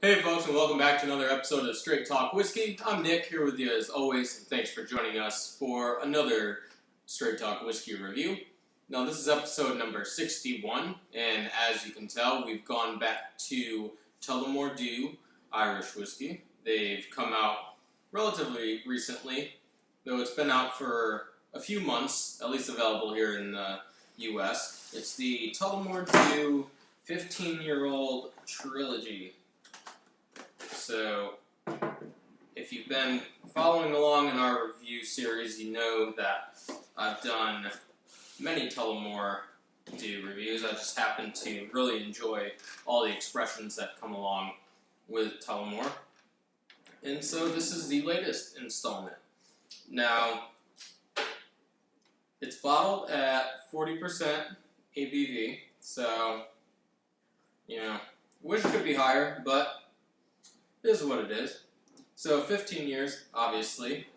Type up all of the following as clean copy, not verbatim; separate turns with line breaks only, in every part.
Hey folks, and welcome back to another episode of Straight Talk Whiskey. I'm Nick, here with you as always, and thanks for joining us for another Straight Talk Whiskey review. Now this is episode number 61, and as you can tell, we've gone back to Tullamore DEW Irish Whiskey. They've come out relatively recently, though it's been out for a few months, at least available here in the US. It's the Tullamore DEW 15-year-old Trilogy. So, if you've been following along in our review series, you know that I've done many Tullamore DEW reviews. I just happen to really enjoy all the expressions that come along with Tullamore. And so this is the latest installment. Now, it's bottled at 40% ABV, so, wish it could be higher, but it is what it is. So 15 years, obviously,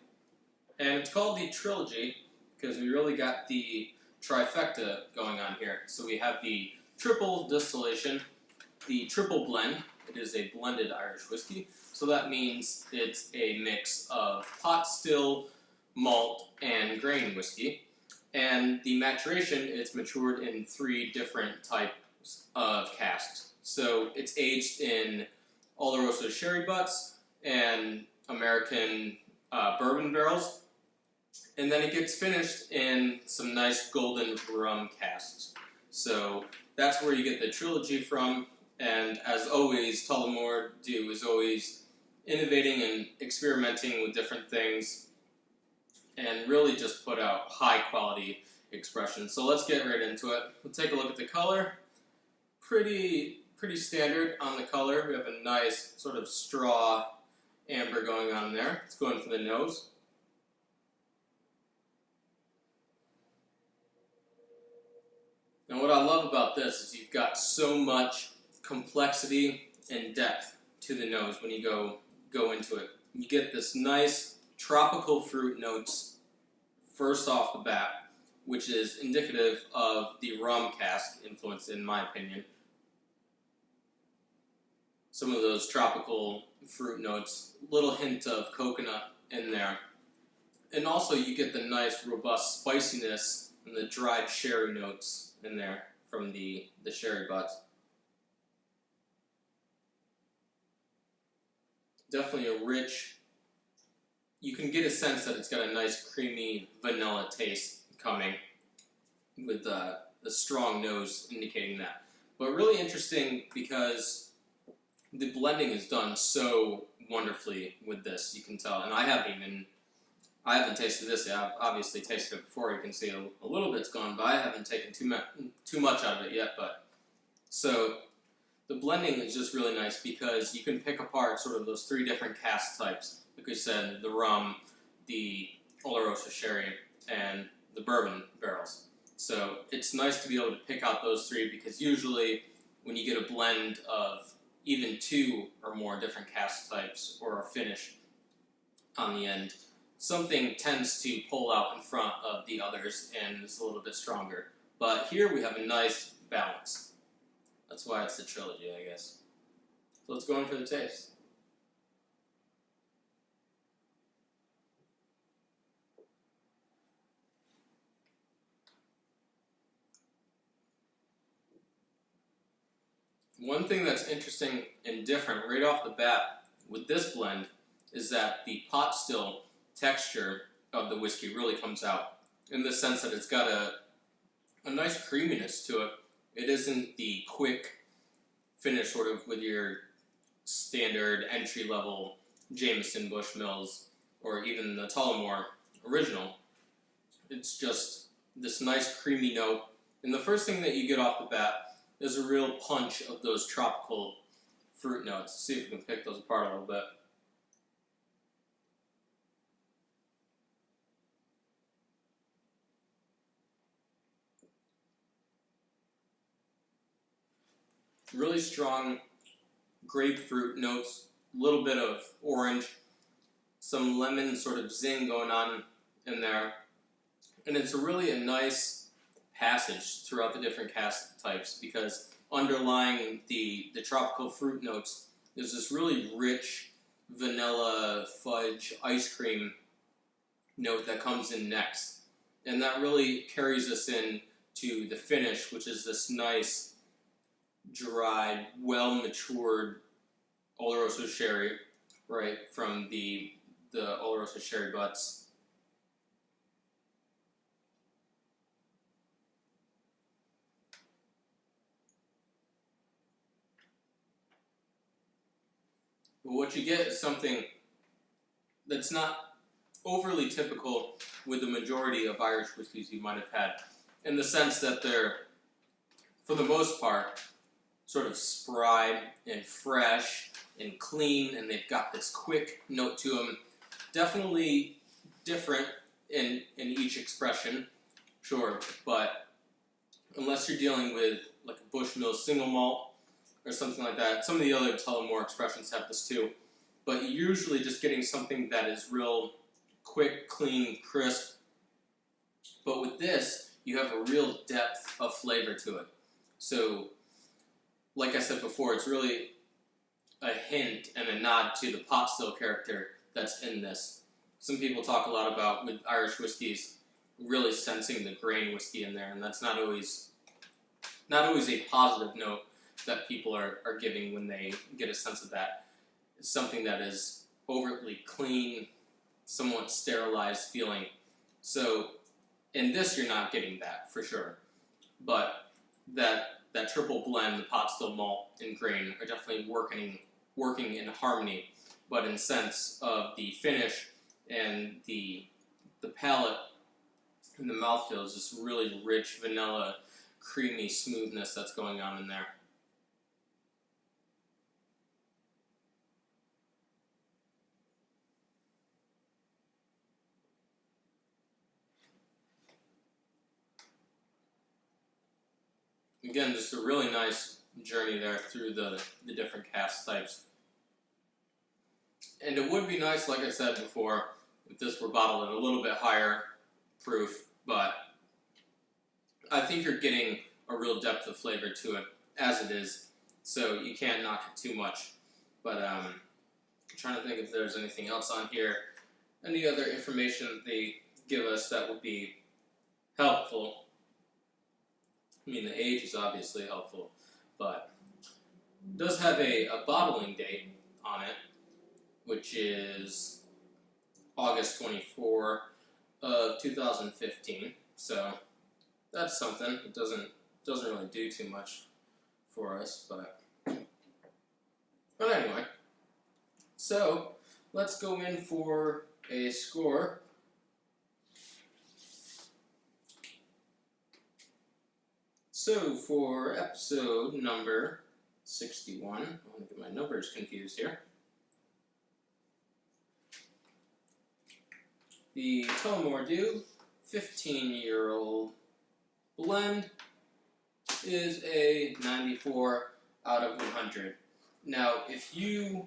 and it's called the Trilogy because we really got the trifecta going on here. So we have the triple distillation, the triple blend. It is a blended Irish whiskey, so that means it's a mix of pot still, malt, and grain whiskey. And the maturation, it's matured in 3 different types of casks. So it's aged in olorosso sherry butts and American bourbon barrels, and then it gets finished in some nice golden rum casks. So that's where you get the Trilogy from, and as always, Tullamore DEW is always innovating and experimenting with different things and really just put out high quality expressions. So let's get right into it. We'll take a look at the color. Pretty standard on the color. We have a nice sort of straw amber going on there. It's going for the nose. And what I love about this is you've got so much complexity and depth to the nose when you go into it. You get this nice tropical fruit notes first off the bat, which is indicative of the rum cask influence, in my opinion. Some of those tropical fruit notes, little hint of coconut in there. And also you get the nice robust spiciness and the dried sherry notes in there from the sherry butts. Definitely a rich, you can get a sense that it's got a nice creamy vanilla taste coming with the strong nose indicating that. But really interesting because the blending is done so wonderfully with this, you can tell. And I haven't tasted this yet. I've obviously tasted it before. You can see a little bit's gone by. I haven't taken too much out of it yet, but so the blending is just really nice because you can pick apart sort of those 3 different cask types. Like we said, the rum, the olorosso sherry, and the bourbon barrels. So it's nice to be able to pick out those 3 because usually when you get a blend of even 2 or more different cask types or a finish on the end, something tends to pull out in front of the others and is a little bit stronger. But here we have a nice balance. That's why it's the Trilogy, I guess. So let's go in for the taste. One thing that's interesting and different right off the bat with this blend is that the pot still texture of the whiskey really comes out in the sense that it's got a nice creaminess to it. It isn't the quick finish sort of with your standard entry-level Jameson Bushmills or even the Tullamore original. It's just this nice creamy note. And the first thing that you get off the bat is a real punch of those tropical fruit notes. Let's see if we can pick those apart a little bit. Really strong grapefruit notes, a little bit of orange, some lemon sort of zing going on in there. And it's really a nice passage throughout the different cask types because underlying the tropical fruit notes there's this really rich vanilla fudge ice cream note that comes in next. And that really carries us in to the finish, which is this nice, dried, well-matured olorosso sherry, right, from the olorosso sherry butts. But what you get is something that's not overly typical with the majority of Irish whiskies you might have had, in the sense that they're, for the most part, sort of spry and fresh and clean, and they've got this quick note to them. Definitely different in each expression, sure, but unless you're dealing with like a Bushmill single malt or something like that, some of the other Tullamore expressions have this too, but you're usually just getting something that is real quick, clean, crisp. But with this, you have a real depth of flavor to it. So, like I said before, it's really a hint and a nod to the pot still character that's in this. Some people talk a lot about, with Irish whiskies, really sensing the grain whiskey in there, and that's not always a positive note that people are giving when they get a sense of that. It's something that is overtly clean, somewhat sterilized feeling. So in this, you're not getting that for sure. But that triple blend, the pot still malt and grain, are definitely working in harmony. But in sense of the finish and the palate and the mouthfeel is this really rich vanilla, creamy smoothness that's going on in there. Again, just a really nice journey there through the different cask types. And it would be nice, like I said before, if this were bottled at a little bit higher proof, but I think you're getting a real depth of flavor to it as it is, so you can't knock it too much. But I'm trying to think if there's anything else on here, any other information that they give us that would be helpful. I mean, the age is obviously helpful, but it does have a bottling date on it, which is August 24 of 2015. So that's something. It doesn't really do too much for us, but anyway. So let's go in for a score. So for episode number 61, I want to get my numbers confused here. The Tullamore DEW 15-year-old blend is a 94 out of 100. Now, if you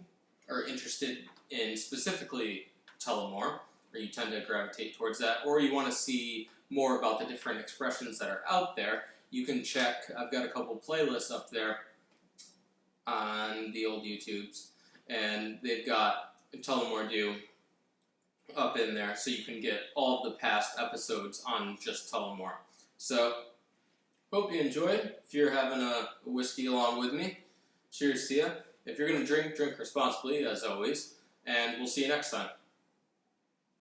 are interested in specifically Tullamore, or you tend to gravitate towards that, or you want to see more about the different expressions that are out there, you can check, I've got a couple playlists up there on the old YouTubes, and they've got Tullamore DEW up in there, so you can get all of the past episodes on just Tullamore. So, hope you enjoyed. If you're having a whiskey along with me, cheers to you. If you're going to drink responsibly, as always, and we'll see you next time.